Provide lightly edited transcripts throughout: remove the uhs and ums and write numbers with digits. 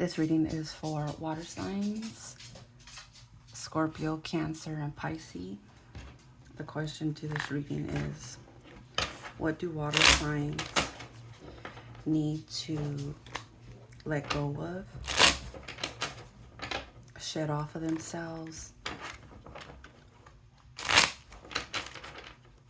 This reading is for water signs, Scorpio, Cancer, and Pisces. The question to this reading is, what do water signs need to let go of, shed off of themselves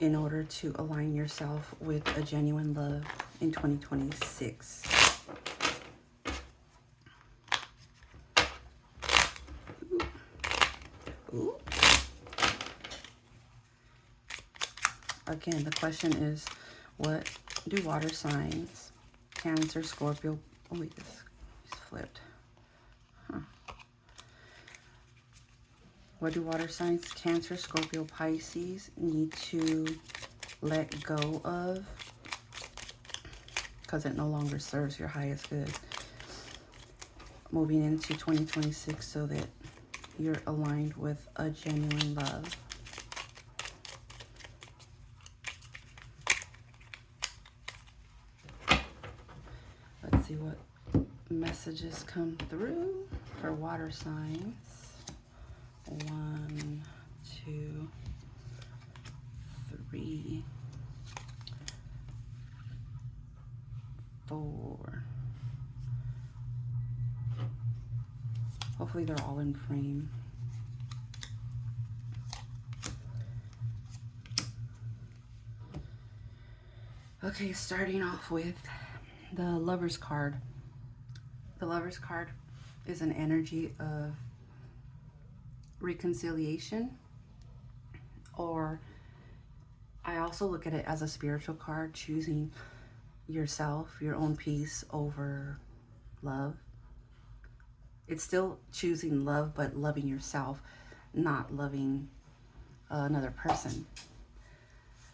in order to align yourself with a genuine love in 2026? Ooh. Again, the question is, what do water signs, Cancer, Scorpio, oh wait, this is flipped. What do water signs, Cancer, Scorpio, Pisces need to let go of because it no longer serves your highest good moving into 2026 so that you're aligned with a genuine love? Let's see what messages come through for water signs. 1, 2, 3, 4. Hopefully they're all in frame. Okay, starting off with the Lover's card. The Lover's card is an energy of reconciliation, or I also look at it as a spiritual card, choosing yourself, your own peace over love. It's still choosing love, but loving yourself, not loving another person.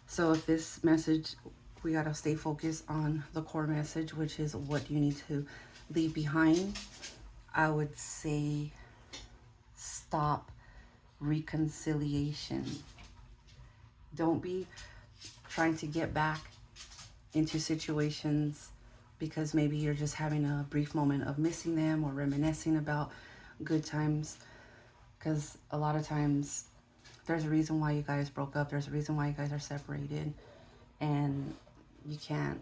So if this message, we got to stay focused on the core message, which is what you need to leave behind. I would say stop reconciliation. Don't be trying to get back into situations because maybe you're just having a brief moment of missing them or reminiscing about good times, because a lot of times there's a reason why you guys broke up, there's a reason why you guys are separated, and you can't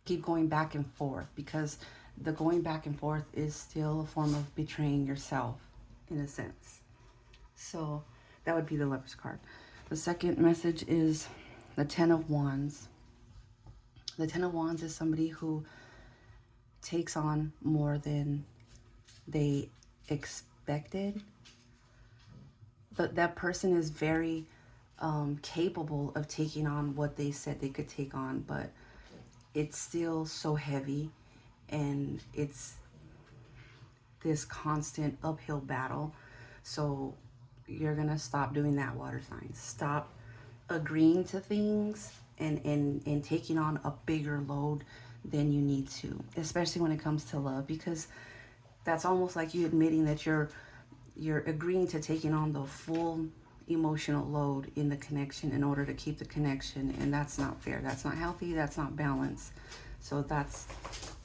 keep going back and forth, because the going back and forth is still a form of betraying yourself in a sense. So that would be the Lover's card. The second message is the Ten of Wands. The Ten of Wands is somebody who takes on more than they expected. But that person is very capable of taking on what they said they could take on, but it's still so heavy, and it's this constant uphill battle. So you're gonna stop doing that, water signs. Stop agreeing to things and taking on a bigger load than you need to, especially when it comes to love, because that's almost like you admitting that you're agreeing to taking on the full emotional load in the connection in order to keep the connection, and that's not fair, that's not healthy, that's not balanced. So that's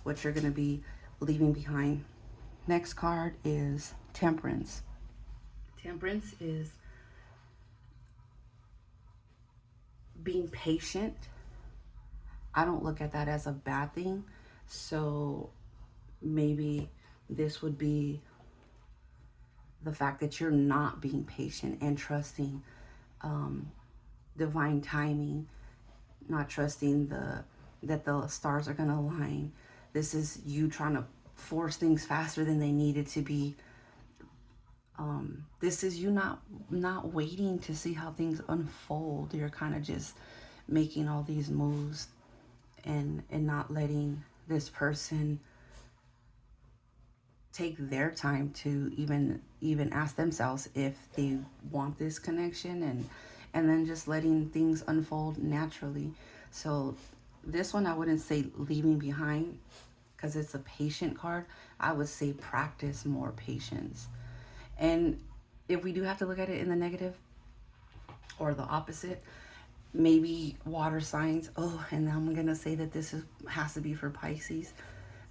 what you're going to be leaving behind. Next card is Temperance. Temperance is being patient. I don't look at that as a bad thing. So maybe this would be the fact that you're not being patient and trusting divine timing, not trusting that the stars are going to align. This is you trying to force things faster than they needed to be. This is you not waiting to see how things unfold. You're kind of just making all these moves and not letting this person take their time to even ask themselves if they want this connection, and then just letting things unfold naturally. So this one I wouldn't say leaving behind because it's a patient card. I would say practice more patience. And if we do have to look at it in the negative or the opposite, maybe water signs, oh, and I'm gonna say that this has to be for Pisces.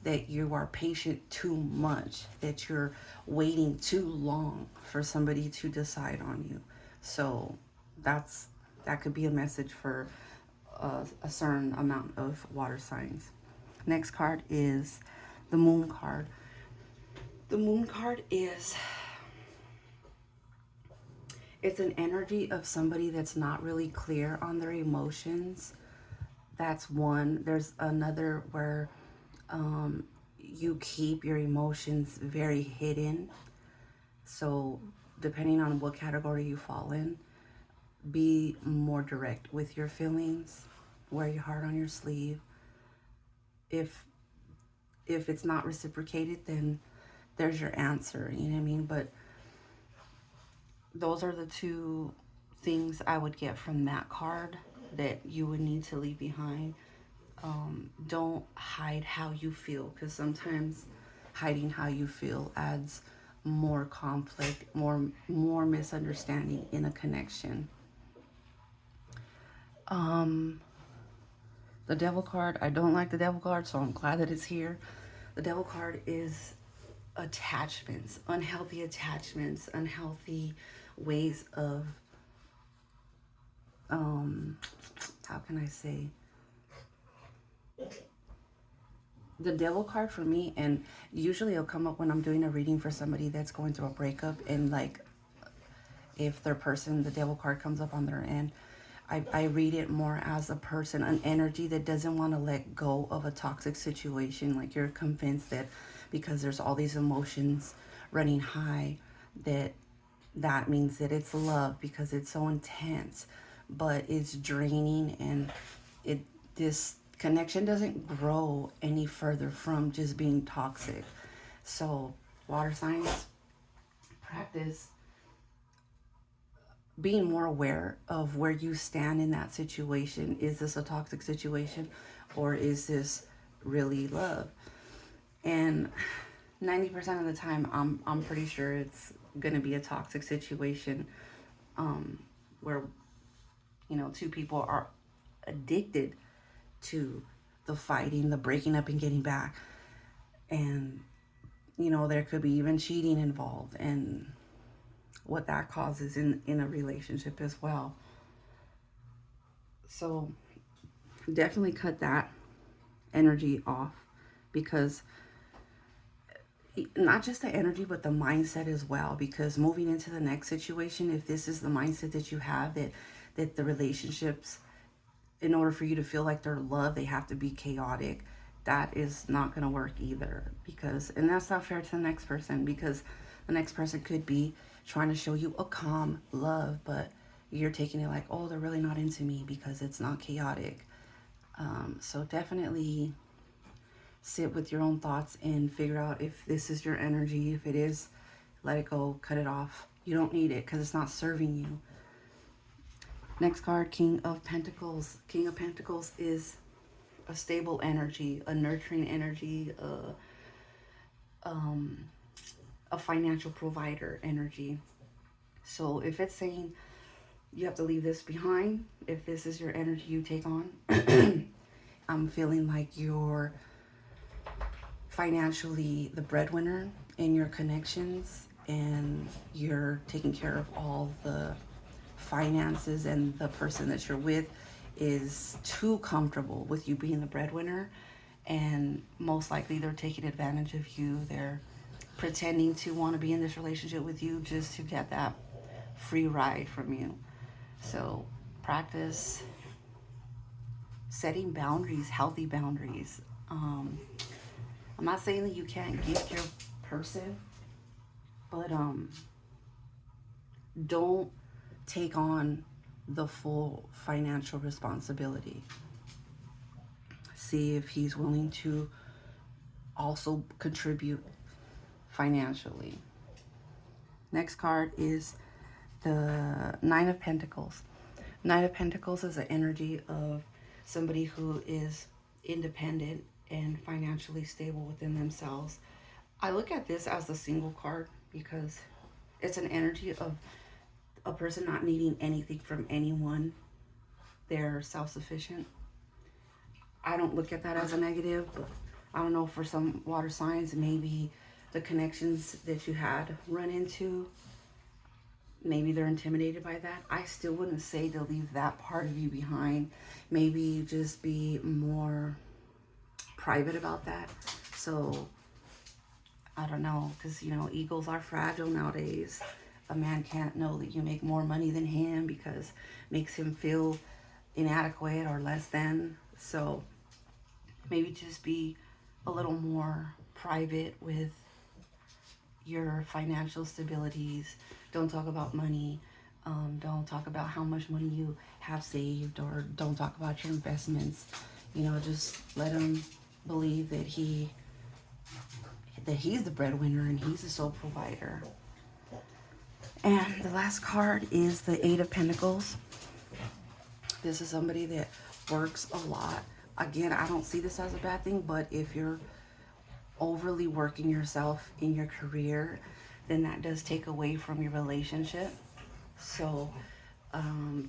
that you are patient too much, that you're waiting too long for somebody to decide on you. So that could be a message for a certain amount of water signs. Next card is the Moon card. The Moon card is, it's an energy of somebody that's not really clear on their emotions. That's one. There's another where you keep your emotions very hidden. So depending on what category you fall in, be more direct with your feelings. Wear your heart on your sleeve. If it's not reciprocated, then there's your answer. You know what I mean? But those are the two things I would get from that card that you would need to leave behind. Don't hide how you feel, because sometimes hiding how you feel adds more conflict, more misunderstanding in a connection. The Devil card, I don't like the Devil card, so I'm glad that it's here. The Devil card is attachments, unhealthy ways of, how can I say? The Devil card for me, and usually it'll come up when I'm doing a reading for somebody that's going through a breakup, and like if their person, the Devil card comes up on their end, I read it more as a person, an energy that doesn't want to let go of a toxic situation. Like you're convinced that because there's all these emotions running high, that means that it's love because it's so intense, but it's draining, and this connection doesn't grow any further from just being toxic. So water signs, practice being more aware of where you stand in that situation. Is this a toxic situation, or is this really love? And 90% of the time, I'm pretty sure it's gonna be a toxic situation, where two people are addicted to the fighting, the breaking up and getting back, and there could be even cheating involved, and what that causes in a relationship as well. So definitely cut that energy off, because not just the energy but the mindset as well, because moving into the next situation, if this is the mindset that you have, that the relationships, in order for you to feel like they're love, they have to be chaotic, that is not going to work either. And that's not fair to the next person, because the next person could be trying to show you a calm love, but you're taking it like, oh, they're really not into me because it's not chaotic. So definitely sit with your own thoughts and figure out if this is your energy. If it is, let it go, cut it off. You don't need it because it's not serving you. Next card, King of Pentacles. King of Pentacles is a stable energy, a nurturing energy, a financial provider energy. So if it's saying you have to leave this behind, if this is your energy you take on, I'm feeling like you're financially the breadwinner in your connections, and you're taking care of all the finances, and the person that you're with is too comfortable with you being the breadwinner, and most likely they're taking advantage of you. They're pretending to want to be in this relationship with you just to get that free ride from you. So practice setting boundaries, healthy boundaries. I'm not saying that you can't gift your person, but don't take on the full financial responsibility. See if he's willing to also contribute financially. Next card is the Nine of Pentacles. Nine of Pentacles is an energy of somebody who is independent and financially stable within themselves. I look at this as the single card because it's an energy of a person not needing anything from anyone. They're self-sufficient. I don't look at that as a negative, but I don't know, for some water signs, maybe the connections that you had run into, maybe they're intimidated by that. I still wouldn't say to leave that part of you behind. Maybe just be more private about that. So I don't know, because you know, egos are fragile nowadays. A man can't know that you make more money than him because it makes him feel inadequate or less than. So maybe just be a little more private with your financial stabilities. Don't talk about money. Don't talk about how much money you have saved, or don't talk about your investments. You know, just let him believe that he's the breadwinner and he's the sole provider. And the last card is the Eight of Pentacles. This is somebody that works a lot. Again, I don't see this as a bad thing, but if you're overly working yourself in your career, then that does take away from your relationship. So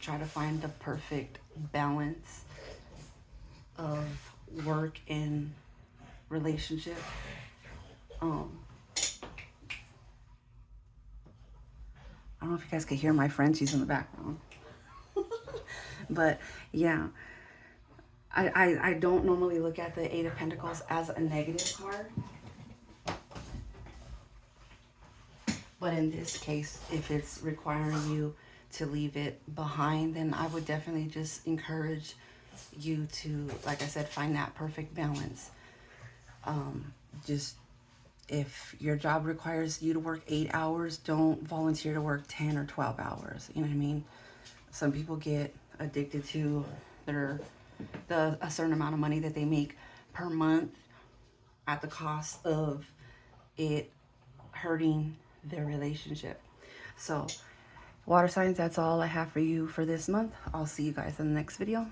try to find the perfect balance of work and relationship. I don't know if you guys could hear my friend, she's in the background. But yeah, I don't normally look at the Eight of Pentacles as a negative card. But in this case, if it's requiring you to leave it behind, then I would definitely just encourage you to, like I said, find that perfect balance. Just if your job requires you to work 8 hours, don't volunteer to work 10 or 12 hours. You know what I mean? Some people get addicted to a certain amount of money that they make per month at the cost of it hurting their relationship. So, water signs, that's all I have for you for this month. I'll see you guys in the next video.